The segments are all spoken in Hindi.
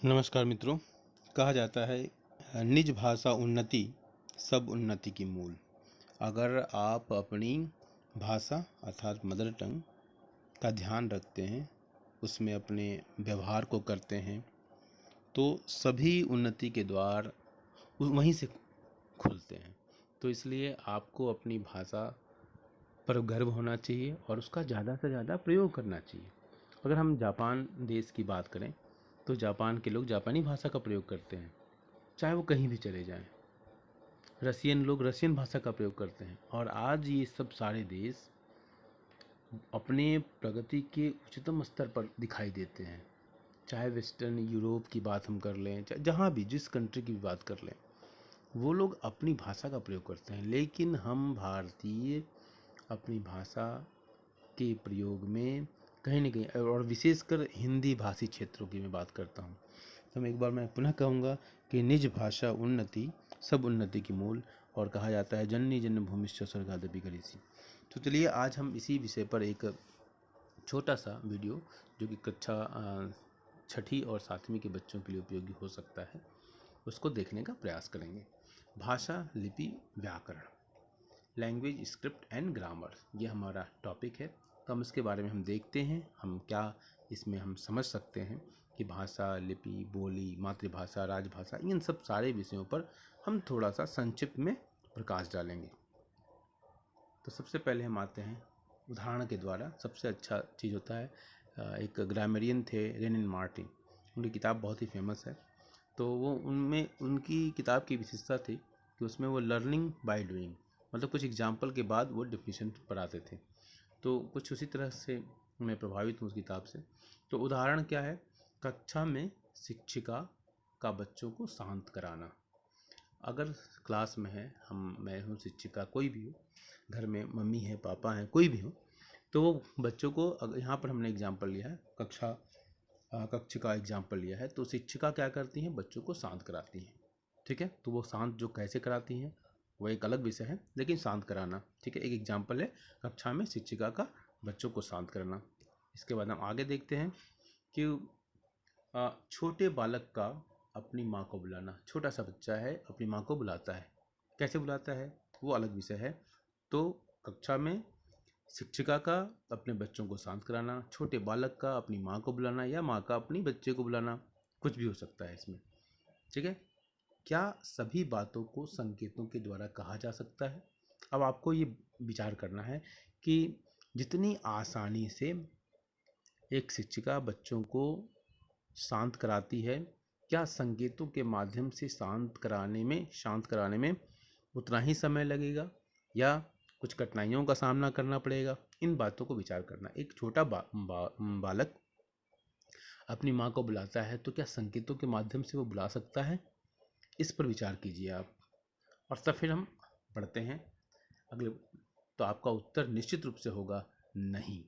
नमस्कार मित्रों। कहा जाता है निज भाषा उन्नति सब उन्नति की मूल। अगर आप अपनी भाषा अर्थात मदर टंग का ध्यान रखते हैं, उसमें अपने व्यवहार को करते हैं, तो सभी उन्नति के द्वार वहीं से खुलते हैं। तो इसलिए आपको अपनी भाषा पर गर्व होना चाहिए और उसका ज़्यादा से ज़्यादा प्रयोग करना चाहिए। अगर हम जापान देश की बात करें तो जापान के लोग जापानी भाषा का प्रयोग करते हैं, चाहे वो कहीं भी चले जाएं। रशियन लोग रशियन भाषा का प्रयोग करते हैं। और आज ये सब सारे देश अपने प्रगति के उच्चतम स्तर पर दिखाई देते हैं। चाहे वेस्टर्न यूरोप की बात हम कर लें, चाहे जहाँ भी जिस कंट्री की भी बात कर लें, वो लोग अपनी भाषा का प्रयोग करते हैं। लेकिन हम भारतीय अपनी भाषा के प्रयोग में कहीं न कहीं, और विशेषकर हिंदी भाषी क्षेत्रों की मैं बात करता हूँ, तो मैं पुनः कहूँगा कि निज भाषा उन्नति सब उन्नति की मूल। और कहा जाता है जननी जन्मभूमिश्च स्वर्गादपि गरीयसी। तो चलिए आज हम इसी विषय पर एक छोटा सा वीडियो, जो कि कक्षा 6ठी और 7वीं के बच्चों के लिए उपयोगी हो सकता है, उसको देखने का प्रयास करेंगे। भाषा, लिपि, व्याकरण, लैंग्वेज, स्क्रिप्ट एंड ग्रामर, ये हमारा टॉपिक है। तो हम इसके बारे में हम देखते हैं, हम क्या इसमें हम समझ सकते हैं कि भाषा, लिपि, बोली, मातृभाषा, राजभाषा, इन सब सारे विषयों पर हम थोड़ा सा संक्षिप्त में प्रकाश डालेंगे। तो सबसे पहले हम आते हैं उदाहरण के द्वारा। सबसे अच्छा चीज़ होता है, एक ग्रामरियन थे रेनिन मार्टिन, उनकी किताब बहुत ही फेमस है। तो वो उनमें उनकी किताब की विशेषता थी कि उसमें वो लर्निंग बाय डूइंग, मतलब कुछ एग्जाम्पल के बाद वो डेफिनेशन पढ़ाते थे। तो कुछ उसी तरह से मैं प्रभावित हूँ उस किताब से। तो उदाहरण क्या है, कक्षा में शिक्षिका का बच्चों को शांत कराना। अगर क्लास में है, मैं हूँ शिक्षिका, कोई भी हो, घर में मम्मी है, पापा हैं, कोई भी हो, तो वो बच्चों को, यहाँ पर हमने एग्जाम्पल लिया है, कक्ष का एग्जाम्पल लिया है, तो शिक्षिका क्या करती हैं, बच्चों को शांत कराती हैं। ठीक है, तो वो शांत जो कैसे कराती हैं वो एक अलग विषय है, लेकिन शांत कराना, ठीक है, एक एग्जाम्पल है कक्षा में शिक्षिका का बच्चों को शांत करना। इसके बाद हम आगे देखते हैं कि छोटे बालक का अपनी माँ को बुलाना। छोटा सा बच्चा है, अपनी माँ को बुलाता है, कैसे बुलाता है वो अलग विषय है। तो कक्षा में शिक्षिका का अपने बच्चों को शांत कराना, छोटे बालक का अपनी माँ को बुलाना, या माँ का अपनी बच्चे को बुलाना, कुछ भी हो सकता है इसमें। ठीक है, क्या सभी बातों को संकेतों के द्वारा कहा जा सकता है? अब आपको ये विचार करना है कि जितनी आसानी से एक शिक्षिका बच्चों को शांत कराती है, क्या संकेतों के माध्यम से शांत कराने में उतना ही समय लगेगा या कुछ कठिनाइयों का सामना करना पड़ेगा? इन बातों को विचार करना। एक छोटा बालक अपनी माँ को बुलाता है, तो क्या संकेतों के माध्यम से वो बुला सकता है? इस पर विचार कीजिए आप। और तब फिर हम पढ़ते हैं अगले। तो आपका उत्तर निश्चित रूप से होगा नहीं,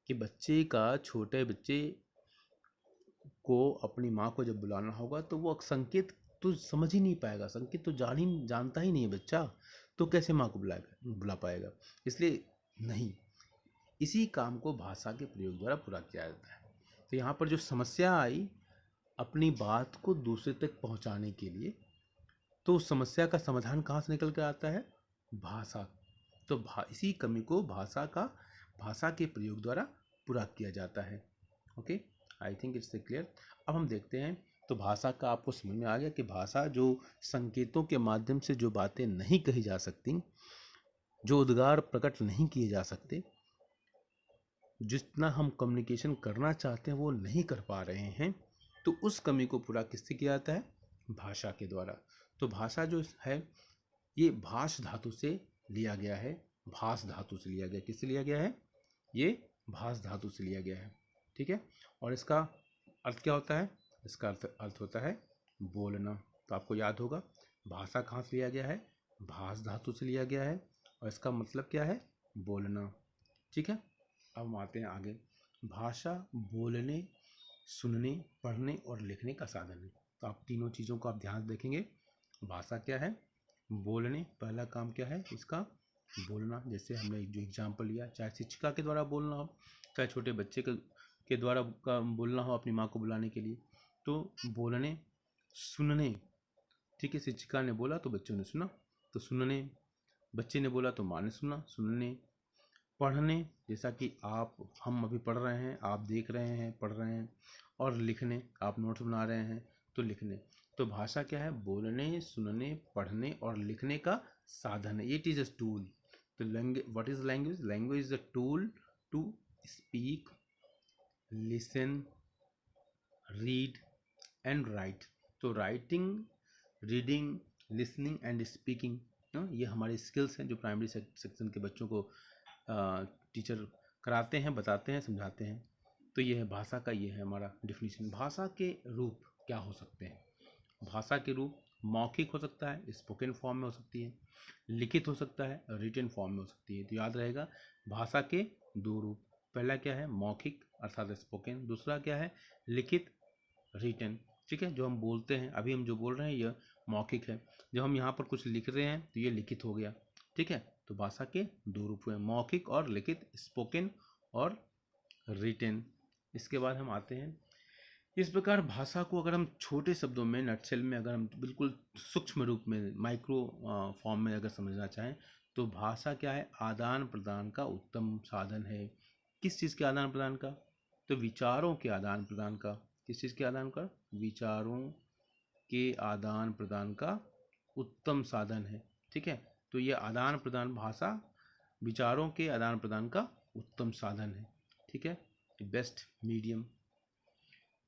कि छोटे बच्चे को अपनी माँ को जब बुलाना होगा तो वो संकेत तो समझ ही नहीं पाएगा, संकेत तो जानता ही नहीं है बच्चा, तो कैसे माँ को बुला पाएगा? इसलिए नहीं, इसी काम को भाषा के प्रयोग द्वारा पूरा किया जाता है। तो यहाँ पर जो समस्या आई अपनी बात को दूसरे तक पहुँचाने के लिए, तो उस समस्या का समाधान कहाँ से निकल कर आता है? भाषा। तो इसी कमी को भाषा के प्रयोग द्वारा पूरा किया जाता है। Okay, I think it's clear. अब हम देखते हैं, तो भाषा का आपको समझ में आ गया कि भाषा जो संकेतों के माध्यम से जो बातें नहीं कही जा सकती, जो उद्गार प्रकट नहीं किए जा सकते, जितना हम कम्युनिकेशन करना चाहते हैं वो नहीं कर पा रहे हैं, तो उस कमी को पूरा किससे किया जाता है? भाषा के द्वारा। तो भाषा जो है ये भाष धातु से लिया गया है, भाष धातु से लिया गया। किससे लिया गया है? ये भाष धातु से लिया गया है। ठीक है, और इसका अर्थ क्या होता है? इसका अर्थ होता है बोलना। तो आपको याद होगा भाषा कहाँ से लिया गया है? भाष धातु से लिया गया है, और इसका मतलब क्या है? बोलना। ठीक है, अब हम आते हैं आगे। भाषा बोलने, सुनने, पढ़ने और लिखने का साधन है। तो आप तीनों चीज़ों को आप ध्यान से देखेंगे। भाषा क्या है? बोलने, पहला काम क्या है इसका? बोलना। जैसे हमने जो एग्जाम्पल लिया, चाहे शिक्षिका के द्वारा बोलना हो, चाहे छोटे बच्चे के द्वारा का बोलना हो अपनी माँ को बुलाने के लिए, तो बोलने सुनने, ठीक है, शिक्षिका ने बोला तो बच्चों ने सुना, तो सुनने, बच्चे ने बोला तो माँ ने सुना, सुनने, पढ़ने, जैसा कि हम अभी पढ़ रहे हैं, आप देख रहे हैं, पढ़ रहे हैं, और लिखने, आप नोट्स बना रहे हैं तो लिखने। तो भाषा क्या है? बोलने, सुनने, पढ़ने और लिखने का साधन है। It is a tool. तो language, what is language? Language is a tool to speak, listen, read and write. तो writing, reading, listening and speaking, ये हमारे स्किल्स हैं जो प्राइमरी सेक्शन के बच्चों को टीचर कराते हैं, बताते हैं, समझाते हैं। तो ये है भाषा का, ये है हमारा डिफिनीशन। भाषा के रूप क्या हो सकते हैं? भाषा के रूप मौखिक हो सकता है, स्पोकन फॉर्म में हो सकती है, लिखित हो सकता है, रिटन फॉर्म में हो सकती है। तो याद रहेगा भाषा के दो रूप। पहला क्या है? मौखिक अर्थात स्पोकन। दूसरा क्या है? लिखित, रिटन। ठीक है, जो हम बोलते हैं, अभी हम जो बोल रहे हैं यह मौखिक है। जब हम यहाँ पर कुछ लिख रहे हैं तो ये लिखित हो गया। ठीक है, तो भाषा के दो रूप हुए, मौखिक और लिखित, स्पोकन और रिटन। इसके बाद हम आते हैं, इस प्रकार भाषा को अगर हम छोटे शब्दों में, नटशेल में, अगर हम बिल्कुल सूक्ष्म रूप में, माइक्रो फॉर्म में अगर समझना चाहें, तो भाषा क्या है? आदान प्रदान का उत्तम साधन है। किस चीज़ के आदान प्रदान का? तो विचारों के आदान प्रदान का। किस चीज़ के आदान का? विचारों के आदान प्रदान का उत्तम साधन है। ठीक है, तो ये आदान प्रदान, भाषा विचारों के आदान प्रदान का उत्तम साधन है। ठीक है, बेस्ट मीडियम।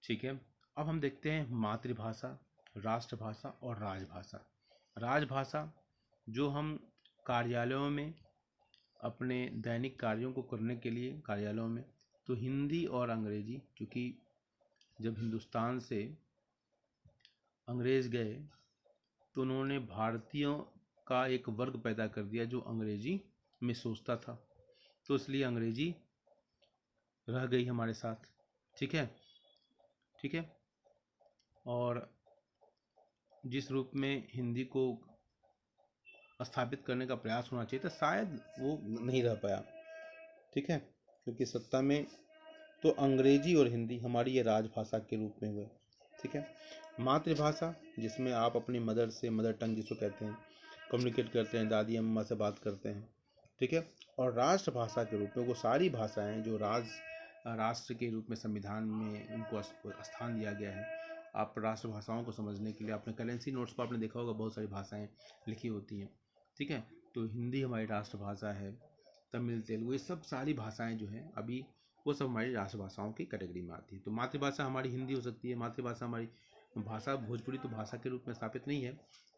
ठीक है, अब हम देखते हैं मातृभाषा, राष्ट्रभाषा और राजभाषा। राजभाषा जो हम कार्यालयों में अपने दैनिक कार्यों को करने के लिए, कार्यालयों में, तो हिंदी और अंग्रेजी, क्योंकि जब हिंदुस्तान से अंग्रेज गए तो उन्होंने भारतीयों का एक वर्ग पैदा कर दिया जो अंग्रेजी में सोचता था, तो इसलिए अंग्रेजी रह गई हमारे साथ। ठीक है, ठीक है, और जिस रूप में हिंदी को स्थापित करने का प्रयास होना चाहिए था, शायद वो नहीं रह पाया। ठीक है, क्योंकि सत्ता में तो अंग्रेजी और हिंदी हमारी ये राजभाषा के रूप में हुए। ठीक है, मातृभाषा जिसमें आप अपनी मदर से, मदर टंग जिसको कहते हैं, कम्युनिकेट करते हैं, दादी अम्मा से बात करते हैं। ठीक है, और राष्ट्रभाषा के रूप में वो सारी भाषाएं जो राष्ट्र के रूप में संविधान में उनको स्थान दिया गया है। आप राष्ट्रभाषाओं को समझने के लिए आपने करेंसी नोट्स पर आपने देखा होगा, बहुत सारी भाषाएं लिखी होती हैं। ठीक है, तो हिंदी हमारी राष्ट्रभाषा है, तमिल, तेलुगु, ये सब सारी भाषाएं जो हैं अभी वो सब हमारी राष्ट्रभाषाओं की कैटेगरी में आती है। तो मातृभाषा हमारी हिंदी हो सकती है, मातृभाषा हमारी भाषा भोजपुरी तो भाषा के रूप में स्थापित नहीं है,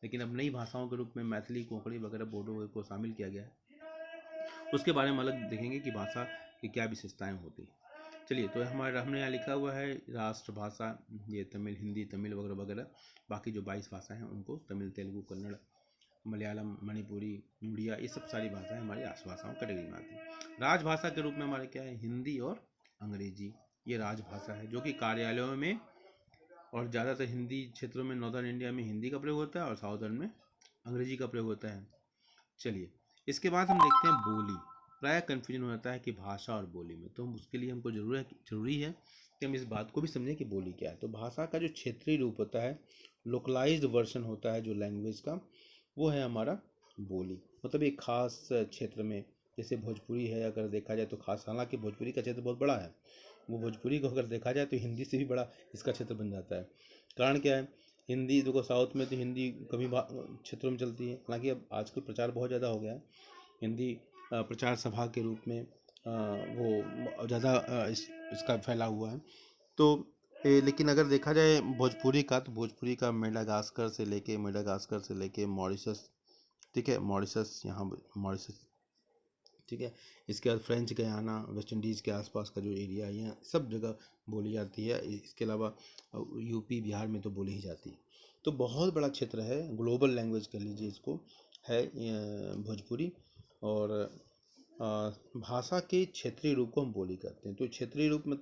लेकिन अब नई भाषाओं के रूप में मैथिली, कोंकणी वगैरह, बोडो को शामिल किया गया है। उसके बारे में अलग देखेंगे कि भाषा की क्या विशेषताएं होती हैं। चलिए, तो हमने यहाँ लिखा हुआ है राष्ट्रभाषा, ये तमिल, हिंदी, तमिल वगैरह वगैरह, बाकी जो 22 भाषाएं हैं उनको तमिल, तेलुगु, कन्नड़, मलयालम, मणिपुरी, उड़िया, ये सब सारी भाषाएं हमारी राष्ट्रभाषाओं कैटेगरी में आती हैं। राजभाषा के रूप में हमारे क्या है? हिंदी और अंग्रेजी, ये राजभाषा है जो कि कार्यालयों में, और ज़्यादातर हिंदी क्षेत्रों में, नॉर्दर्न इंडिया में हिंदी का प्रयोग होता है और साउदर्न में अंग्रेजी का प्रयोग होता है। चलिए, इसके बाद हम देखते हैं बोली। प्रायः कन्फ्यूजन हो जाता है कि भाषा और बोली में, तो उसके लिए हमको जरूरी है कि हम इस बात को भी समझें कि बोली क्या है। तो भाषा का जो क्षेत्रीय रूप होता है, लोकलाइज्ड वर्जन होता है जो लैंग्वेज का, वो है हमारा बोली। मतलब एक खास क्षेत्र में, जैसे भोजपुरी है, अगर देखा जाए तो खास, हालांकि भोजपुरी का क्षेत्र बहुत बड़ा है, वो भोजपुरी को अगर देखा जाए तो हिंदी से भी बड़ा इसका क्षेत्र बन जाता है। कारण क्या है? हिंदी देखो, साउथ में तो हिंदी कभी क्षेत्रों में चलती है, हालांकि अब आजकल प्रचार बहुत ज़्यादा हो गया है, हिंदी प्रचार सभा के रूप में वो ज़्यादा इसका फैला हुआ है। तो लेकिन अगर देखा जाए भोजपुरी का, तो भोजपुरी का मेडागास्कर से लेके मॉरिशस, ठीक है, मॉरिशस, यहाँ मॉरिशस, ठीक है, इसके बाद फ्रेंच गयाना, वेस्ट इंडीज़ के आसपास का जो एरिया है, यहाँ सब जगह बोली जाती है। इसके अलावा यूपी, बिहार में तो बोली ही जाती है। तो बहुत बड़ा क्षेत्र है, ग्लोबल लैंग्वेज कह लीजिए इसको, है भोजपुरी। और भाषा के क्षेत्रीय रूप को हम बोली कहते हैं। तो क्षेत्रीय रूप में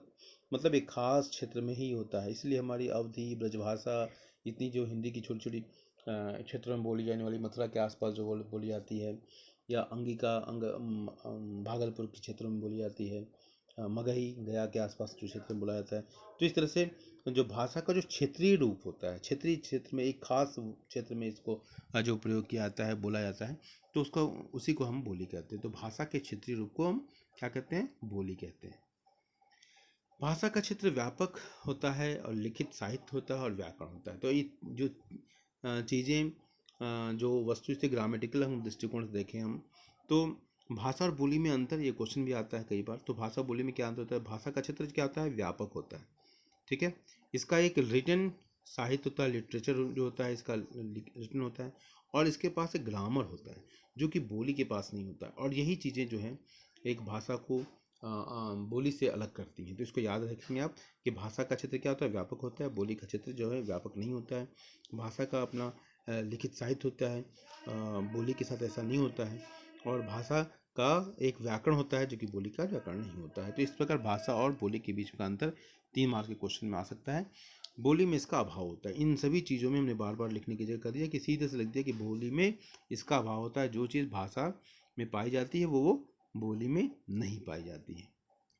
मतलब एक खास क्षेत्र में ही होता है, इसलिए हमारी अवधी, ब्रजभाषा, इतनी जो हिंदी की छोटी छोटी क्षेत्रों में बोली जाने वाली, मथुरा के आसपास जो बोली जाती है, या अंगिका भागलपुर के क्षेत्रों में बोली जाती है, मगही गया के आसपास जो क्षेत्र में बोला जाता है। तो इस तरह से जो भाषा का जो क्षेत्रीय रूप होता है, क्षेत्रीय क्षेत्र में एक खास क्षेत्र में इसको जो प्रयोग किया जाता है, बोला जाता है, तो उसका उसी को हम बोली कहते हैं। तो भाषा के क्षेत्रीय रूप को हम क्या कहते हैं? बोली कहते हैं। भाषा का क्षेत्र व्यापक होता है और लिखित साहित्य होता है और व्याकरण होता है। तो ये जो चीज़ें जो वस्तुस्थिति ग्रामेटिकल हम दृष्टिकोण से देखें हम, तो भाषा और बोली में अंतर, ये क्वेश्चन भी आता है कई बार। तो भाषा बोली में क्या अंतर होता है? भाषा का क्षेत्र क्या होता है? व्यापक होता है, ठीक है। इसका एक रिटन साहित्य होता है, लिटरेचर जो होता है इसका रिटन होता है, और इसके पास एक ग्रामर होता है जो कि बोली के पास नहीं होता है। और यही चीज़ें जो हैं एक भाषा को बोली से अलग करती हैं। तो इसको याद रखेंगे आप कि भाषा का क्षेत्र क्या होता है? व्यापक होता है। बोली का क्षेत्र जो है व्यापक नहीं होता है। भाषा का अपना लिखित साहित्य होता है, बोली के साथ ऐसा नहीं होता है। और भाषा का एक व्याकरण होता है जो कि बोली का व्याकरण नहीं होता है। तो इस प्रकार भाषा और बोली के बीच का अंतर 3 मार्क के क्वेश्चन में आ सकता है। बोली में इसका अभाव होता है। इन सभी चीज़ों में हमने बार बार लिखने की जगह कर दिया कि सीधे से लिख दिया कि बोली में इसका अभाव होता है। जो चीज़ भाषा में पाई जाती है वो बोली में नहीं पाई जाती है,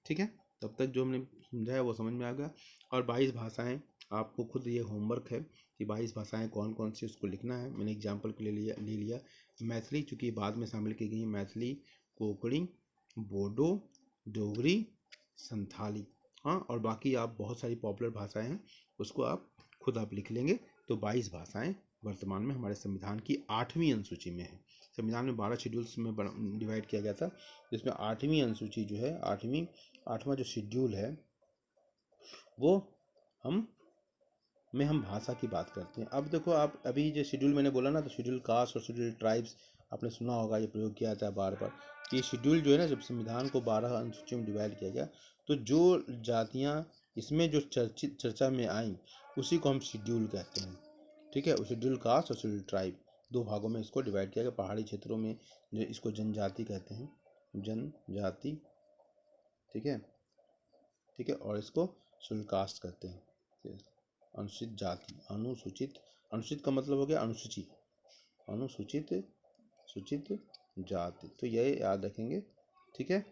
ठीक है। तब तक जो हमने समझाया वो समझ में आ गया। और 22 भाषाएं, आपको खुद ये होमवर्क है कि 22 भाषाएं कौन कौन सी उसको लिखना है। मैंने एग्जाम्पल के लिए ले लिया मैथिली, चूँकि बाद में शामिल की गई है। मैथिली, कोंकणी, बोडो, डोगरी, संथाली, हाँ, और बाकी आप बहुत सारी पॉपुलर भाषाएं हैं उसको आप खुद आप लिख लेंगे। तो 22 भाषाएं वर्तमान में हमारे संविधान की 8वीं अनुसूची में है। संविधान में 12 शेड्यूल्स में डिवाइड किया गया था, जिसमें 8वीं अनुसूची जो है, 8वां जो शेड्यूल है वो हम भाषा की बात करते हैं। अब देखो, आप अभी जो शेड्यूल मैंने बोला ना, तो शेड्यूल कास्ट और शेड्यूल ट्राइब्स आपने सुना होगा, ये प्रयोग किया जाता है बार बार। ये शेड्यूल जो है ना, जब संविधान को 12 अनुसूचियों में डिवाइड किया गया, तो जो जातियाँ इसमें जो चर्चा में आई उसी को हम शेड्यूल कहते हैं, ठीक है। शेड्यूल कास्ट और शेड्यूल ट्राइब 2 भागों में इसको डिवाइड किया गया। पहाड़ी क्षेत्रों में जो इसको जनजाति कहते हैं, जनजाति, ठीक है, ठीक है। और इसको शेड्यूल कास्ट कहते हैं, अनुसूचित जाति। अनुसूचित का मतलब हो गया अनुसूची, सूचित जाति। तो ये याद रखेंगे, ठीक है।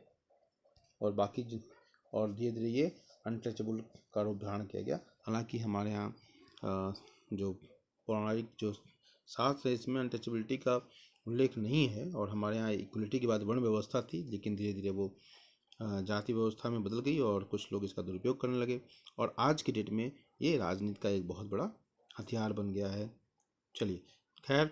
और बाकी और धीरे धीरे ये अनटचेबल का रूप धारण किया गया। हालांकि हमारे यहाँ जो पौराणिक जो शास्त्र है इसमें अनटचेबिलिटी का उल्लेख नहीं है, और हमारे यहाँ इक्वलिटी के बाद वर्ण व्यवस्था थी, लेकिन धीरे धीरे वो जाति व्यवस्था में बदल गई और कुछ लोग इसका दुरुपयोग करने लगे, और आज की डेट में ये राजनीति का एक बहुत बड़ा हथियार बन गया है। चलिए, खैर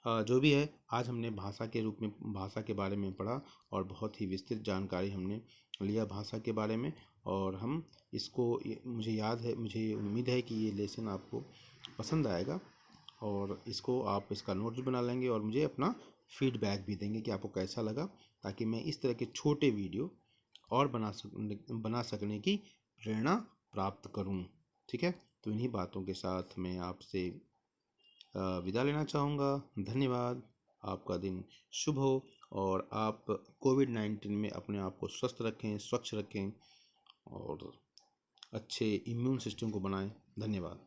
जो भी है, आज हमने भाषा के रूप में भाषा के बारे में पढ़ा और बहुत ही विस्तृत जानकारी हमने लिया भाषा के बारे में। और हम इसको मुझे उम्मीद है कि ये लेसन आपको पसंद आएगा, और इसको आप इसका नोट्स बना लेंगे और मुझे अपना फीडबैक भी देंगे कि आपको कैसा लगा, ताकि मैं इस तरह के छोटे वीडियो और बना सकने की प्रेरणा प्राप्त करूं, ठीक है। तो इन्हीं बातों के साथ मैं आपसे विदा लेना चाहूँगा। धन्यवाद। आपका दिन शुभ हो, और आप कोविड-19 में अपने आप को स्वस्थ रखें, स्वच्छ रखें और अच्छे इम्यून सिस्टम को बनाएं। धन्यवाद।